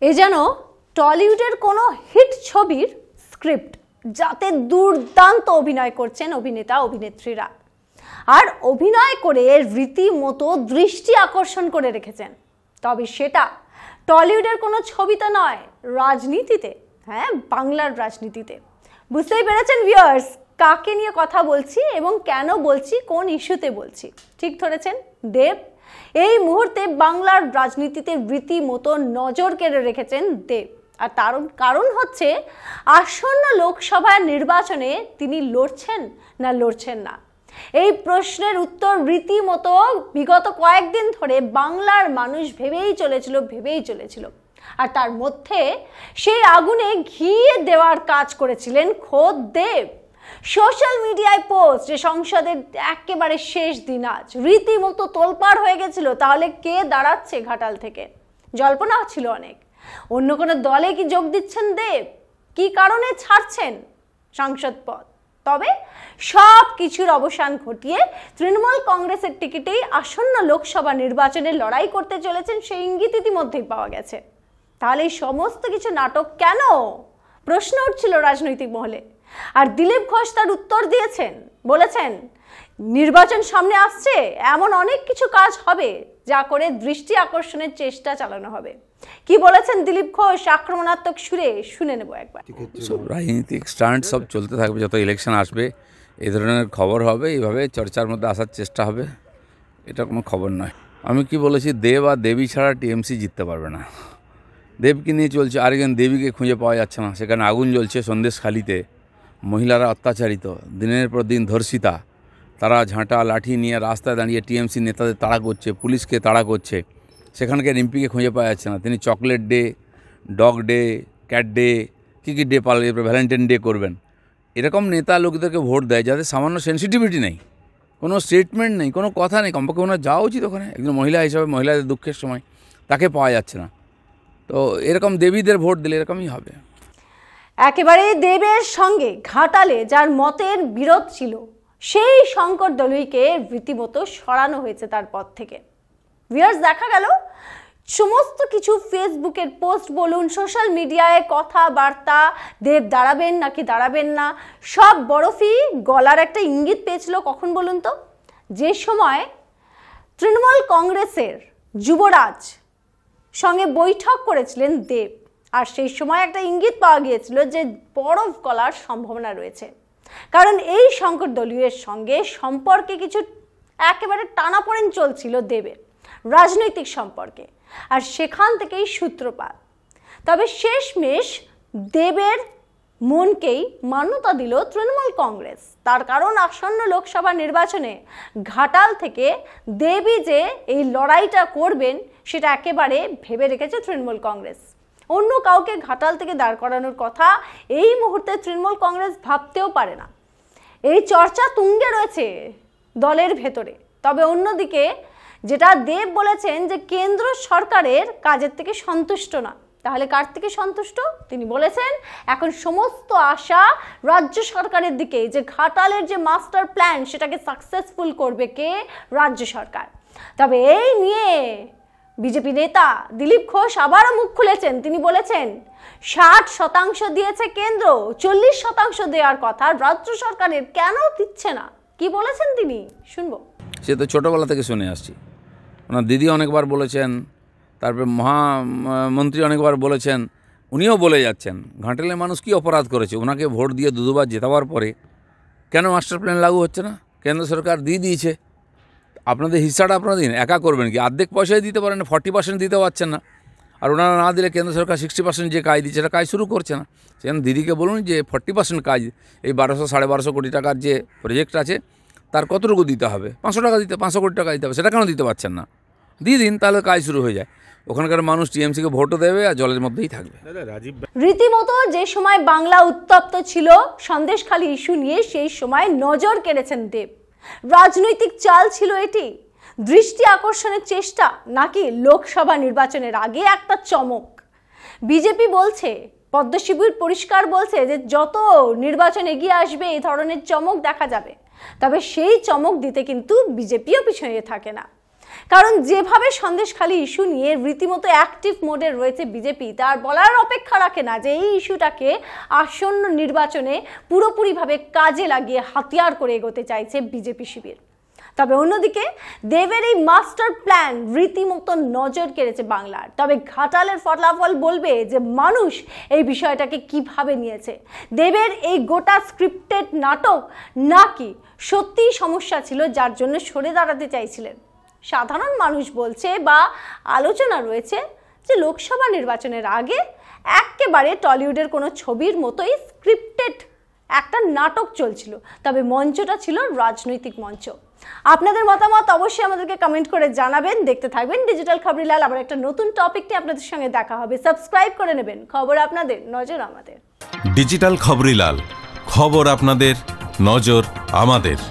এ যেন টলিউডের কোনো হিট ছবির স্ক্রিপ্ট, যাতে দুর্দান্ত অভিনয় করছেন অভিনেতা অভিনেত্রীরা, আর অভিনয় করে রীতিমতো দৃষ্টি আকর্ষণ করে রেখেছেন। তবে সেটা টলিউডের কোনো ছবিতে নয়, রাজনীতিতে। হ্যাঁ, বাংলার রাজনীতিতে। বুঝতেই পেরেছেন ভিউয়ার্স কাকে নিয়ে কথা বলছি এবং কেন বলছি, কোন ইস্যুতে বলছি। ঠিক ধরেছেন, দেব। এই মুহূর্তে বাংলার রাজনীতিতে রীতিমতো নজর কেড়ে রেখেছেন দেব। আর তার কারণ হচ্ছে আসন্ন লোকসভা নির্বাচনে তিনি লড়ছেন না লড়ছেন না। এই প্রশ্নের উত্তর রীতিমতো বিগত কয়েকদিন ধরে বাংলার মানুষ ভেবেই চলেছিল। আর তার মধ্যে সেই আগুনে ঘি দেওয়ার কাজ করেছিলেন খোদ দেব। সোশ্যাল মিডিয়ায় পোস্ট যে সংসদের একেবারে শেষ দিন আজ, রীতিমতো তোলপাড় হয়ে গেছিল তাহলে কে দাঁড়াচ্ছে ঘাটাল থেকে। জল্পনা ছিল অনেক, অন্য কোনো দলে কি যোগ দিচ্ছেন দেব, কি কারণে ছাড়ছেন সাংসদ পদ। তবে সব কিছুর অবসান ঘটিয়ে তৃণমূল কংগ্রেসের টিকিটেই আসন্ন লোকসভা নির্বাচনে লড়াই করতে চলেছেন সেই ইঙ্গিত ইতিমধ্যেই পাওয়া গেছে। তাহলে এই সমস্ত কিছু নাটক কেন, প্রশ্ন উঠছিল রাজনৈতিক মহলে। আর দিলীপ ঘোষ তার উত্তর দিয়েছেন, বলেছেন নির্বাচন সামনে আসছে, এমন অনেক কিছু কাজ হবে যা করে দৃষ্টি আকর্ষণের চেষ্টা চালানো হবে। কি বলেছেন দিলীপ ঘোষ আক্রমণাত্মক সুরে, শুনে নেব একবার। সব রাজনৈতিক স্টান্ট সব চলতে থাকবে, যত ইলেকশন আসবে এই ধরনের খবর হবে, এইভাবে চর্চার মধ্যে আসার চেষ্টা হবে। এটা কোনো খবর নয়। আমি কি বলেছি, দেব আর দেবী ছাড়া টিএমসি জিততে পারবে না। দেবকে নিয়ে চলছে, আর একজন দেবীকে খুঁজে পাওয়া যাচ্ছে না। সেখানে আগুন জ্বলছে সন্দেশখালিতে, মহিলারা অত্যাচারিত, দিনের পর দিন ধর্ষিতা, তারা ঝাঁটা লাঠি নিয়ে রাস্তায় দাঁড়িয়ে টিএমসি নেতাদের তাড়া করছে, পুলিশকে তাড়া করছে। সেখানকার এমপিকে খুঁজে পাওয়া যাচ্ছে না। তিনি chocolate day, dog day, cat day, কী ডে পালবে, ভ্যালেন্টাইন ডে করবেন। এরকম নেতা লোকদেরকে ভোট দেয় যাদের সামান্য সেন্সিটিভিটি নেই, কোনো স্টেটমেন্ট নেই, কোনো কথা নেই। কমপক্ষে ওনার যাওয়া উচিত ওখানে, একজন মহিলা হিসাবে, মহিলাদের দুঃখের সময় তাকে পাওয়া যাচ্ছে না। তো এরকম দেবীদের ভোট দিলে এরকমই হবে। একেবারে দেবের সঙ্গে ঘাটালে যার মতের বিরোধ ছিল, সেই শঙ্কর দলুইকে রীতিমতো সরানো হয়েছে তার পদ থেকে। ভিউয়ার্স, দেখা গেল সমস্ত কিছু ফেসবুকের পোস্ট বলুন, সোশ্যাল মিডিয়ায় কথাবার্তা, দেব দাঁড়াবেন নাকি দাঁড়াবেন না, সব বরফি গলার একটা ইঙ্গিত পেয়েছিল। কখন বলুন তো, যে সময় তৃণমূল কংগ্রেসের যুবরাজ সঙ্গে বৈঠক করেছিলেন দেব, আর সেই সময় একটা ইঙ্গিত পাওয়া গিয়েছিল যে বরফ গলার সম্ভাবনা রয়েছে। কারণ এই শঙ্কর দলীয়ের সঙ্গে সম্পর্কে কিছু একেবারে টানাপোড়েন চলছিল দেবের রাজনৈতিক সম্পর্কে, আর সেখান থেকেই সূত্রপাত। তবে শেষমেশ দেবের মনকেই মান্যতা দিল তৃণমূল কংগ্রেস। তার কারণ আসন্ন লোকসভা নির্বাচনে ঘাটাল থেকে দেবী যে এই লড়াইটা করবেন সেটা একেবারে ভেবে রেখেছে তৃণমূল কংগ্রেস। অন্য কাউকে ঘাটাল থেকে দাঁড় করানোর কথা এই মুহূর্তে তৃণমূল কংগ্রেস ভাবতেও পারে না। এই চর্চা তুঙ্গে রয়েছে দলের ভেতরে। তবে অন্যদিকে যেটা দেব বলেছেন যে কেন্দ্র সরকারের কাজের থেকে সন্তুষ্ট না, তাহলে কার থেকে সন্তুষ্ট? তিনি বলেছেন এখন সমস্ত আশা রাজ্য সরকারের দিকে, যে ঘাটালের যে মাস্টার প্ল্যান সেটাকে সাকসেসফুল করবে কে? রাজ্য সরকার। তবে এই নিয়ে বিজেপি নেতা দিলীপ ঘোষ আবারও মুখ খুলেছেন। তিনি বলেছেন 60% দিয়েছে কেন্দ্র, 40% দেওয়ার কথা রাজ্য সরকারের, কেন দিচ্ছে না? কি বলেছেন তিনি, শুনবো। সে তো ছোটোবেলা থেকে শুনে আসছি। ওনার দিদি অনেকবার বলেছেন, তারপরে মহামন্ত্রী অনেকবার বলেছেন, উনিও বলে যাচ্ছেন। ঘাটালের মানুষ কি অপরাধ করেছে? ওনাকে ভোট দিয়ে দুবার জেতাবার পরে কেন মাস্টার প্ল্যান লাগু হচ্ছে না? কেন্দ্র সরকার দিয়ে দিয়েছে, আপনাদের হিস্সাটা আপনারা দিন। একা করবেন কি? অর্ধেক পয়সায় দিতে পারেন, 40% দিতে পারছেন না। আর ওনারা না দিলে কেন্দ্র সরকার 60% যে কাজ দিচ্ছে সেটা কাজ শুরু করছে না। সেখানে দিদিকে বলুন যে 40% কাজ, এই 1200-1250 কোটি টাকার যে প্রজেক্ট আছে তার কতটুকু দিতে হবে? 500 কোটি টাকা দিতে হবে। সেটা কেন দিতে পারছেন না? দিয়ে দিন, তাহলে কাজ শুরু হয়ে যায়। ওখানকার মানুষ টিএমসিকে ভোটও দেবে আর জলের মধ্যেই থাকবে। রীতিমতো যে সময় বাংলা উত্তপ্ত ছিল সন্দেশখালী ইস্যু নিয়ে, সেই সময় নজর কেড়েছেন দেব। রাজনৈতিক চাল ছিল এটি, দৃষ্টি আকর্ষণের চেষ্টা, নাকি লোকসভা নির্বাচনের আগে একটা চমক? বিজেপি বলছে, পদ্মশিবির পরিষ্কার বলছে যে যত নির্বাচন এগিয়ে আসবে এই ধরনের চমক দেখা যাবে। তবে সেই চমক দিতে কিন্তু বিজেপিও পিছনে থাকে না। কারণ যেভাবে সন্দেশখালী ইস্যু নিয়ে রীতিমতো অ্যাক্টিভ মোডে রয়েছে বিজেপি, তার বলার অপেক্ষা রাখে না যে এই ইস্যুটাকে আসন্ন নির্বাচনে পুরোপুরিভাবে কাজে লাগিয়ে হাতিয়ার করে এগোতে চাইছে বিজেপি শিবির। তবে অন্যদিকে দেবের এই মাস্টার প্ল্যান রীতিমতো নজর কেড়েছে বাংলার। তবে ঘাটালের ফলাফল বলবে যে মানুষ এই বিষয়টাকে কিভাবে নিয়েছে। দেবের এই গোটা স্ক্রিপ্টেড নাটক নাকি সত্যিই সমস্যা ছিল যার জন্য সরে দাঁড়াতে চাইছিলেন। সাধারণ মানুষ বলছে বা আলোচনা রয়েছে যে লোকসভা নির্বাচনের আগে একেবারে টলিউডের কোনো ছবির মতোই স্ক্রিপ্টেড একটা নাটক চলছিল, তবে মঞ্চটা ছিল রাজনৈতিক মঞ্চ। আপনাদের মতামত অবশ্যই আমাদেরকে কমেন্ট করে জানাবেন। দেখতে থাকবেন ডিজিটাল খবরিলাল। আবার একটা নতুন টপিক নিয়ে আপনাদের সঙ্গে দেখা হবে। সাবস্ক্রাইব করে নেবেন। খবর আপনাদের, নজর আমাদের। ডিজিটাল খবরিলাল, খবর আপনাদের, নজর আমাদের।